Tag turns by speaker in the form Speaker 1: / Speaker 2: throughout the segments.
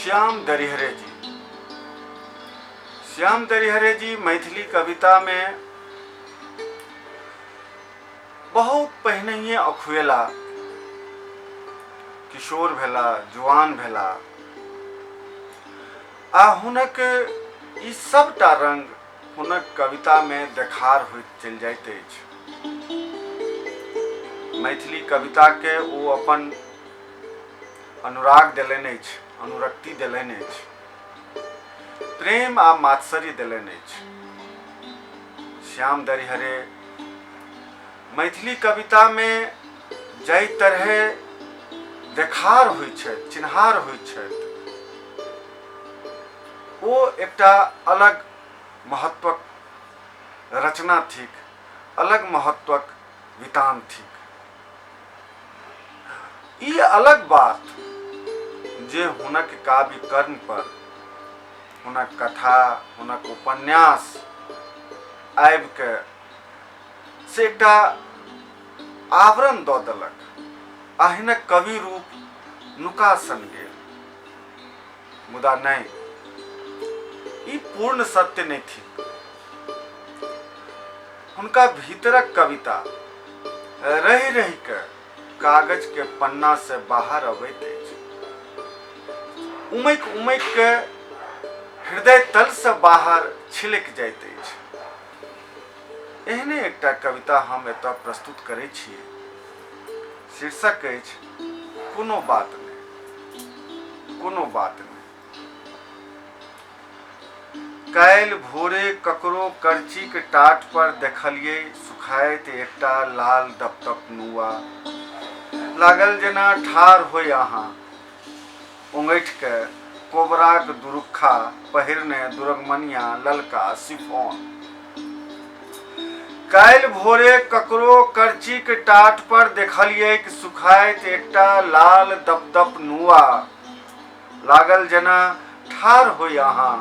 Speaker 1: श्याम दरिहरे जी। श्याम दरिहरे जी मैथिली कविता में बहुत पहिने अखुएला, किशोर भेला, जुआन भेला आ हुनक ई सबटा रंग हुनक कविता में देखार होइत चलि जाइत अछि। मैथिली कविता के ओ अपन अनुराग देलनि अछि, अनुरक्ति देलनि अछि, प्रेम आ मात्सर्य देलनि अछि। श्याम दरिहरे मैथिली कविता में जाहि तरहे देखार होइत छथि, चिन्हार होइत छथि, ओ एकटा अलग महत्वक रचना थिक, अलग महत्वक वितान थिक। ई अलग बात जे हुनक काव्य कर्म पर, हुनक कथा, हुनक उपन्यास आबि के से एकटा आवरण दऽ देलक आ हिनक कवि रूप नुका सन गेल। मुदा नहीं, ई पूर्ण सत्य नहीं थी। हुनका भीतरक कविता रहि रहि के कागज के पन्ना से बाहर अबैत अछि, उमैक उमैक के हृदय तल से बाहर छिलक जाइत अछि। एहने एकटा कविता हम एतऽ प्रस्तुत करै छियै। शीर्षक अछि कोनो बात नहीं, कोनो बात नहीं। काल्हि भोरे ककरो करचीक टाट पर देखलियै सुखाइत एकटा लाल दपदप नुआ। लागल जेना ठाढ़ होय अहाँ उंगैठ के कोबराक दुरुक्खा पहिरने दुरगमनिया ललका सिफोन। काल्हि भोरे ककरो करचीक टाट पर देखलियै सुखाइत एकटा लाल दपदप नुआ। लागल जेना ठाढ़ होय अहाँ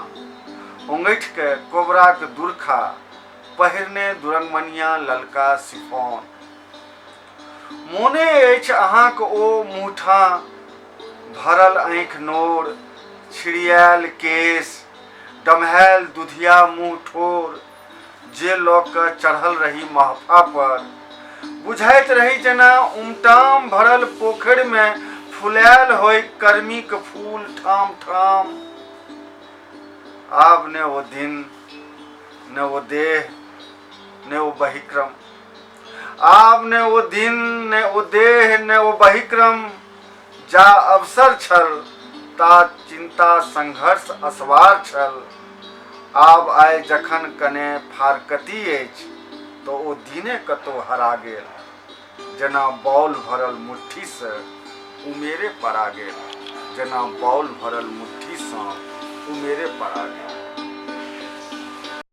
Speaker 1: उंगैठ के कोबराक दुरखा पहिरने दुरंगमनिया ललका सिफोन। मोने अछि अहाँक ओ मुँहठाँ भरल आँखि नोर, छिड़ियायल केश, डम्हायल दुधिया मुँह ठोर, जे लऽ कऽ चढ़ल रही महफा पर। बुझाइत रही जेना उमटाम भरल पोखरि में फुलायल होय कर्मीक फूल ठाम ठाम। आब ने ओ दिन, ने ओ देह, ने ओ बहिक्रम। आब ने ओ दिन, ने ओ देह, ने ओ बहिक्रम। जा अवसर छल ता चिंता संघर्ष असवार छल। आब आइ जखन कने फारकती अछि तो ओ दिने कतौ हरा गेल। जेना बॉल भरल मुट्ठी से उमेरे पड़ा गेल, जेना बॉल भरल मुट्ठी से उमेरे पड़ा गेल।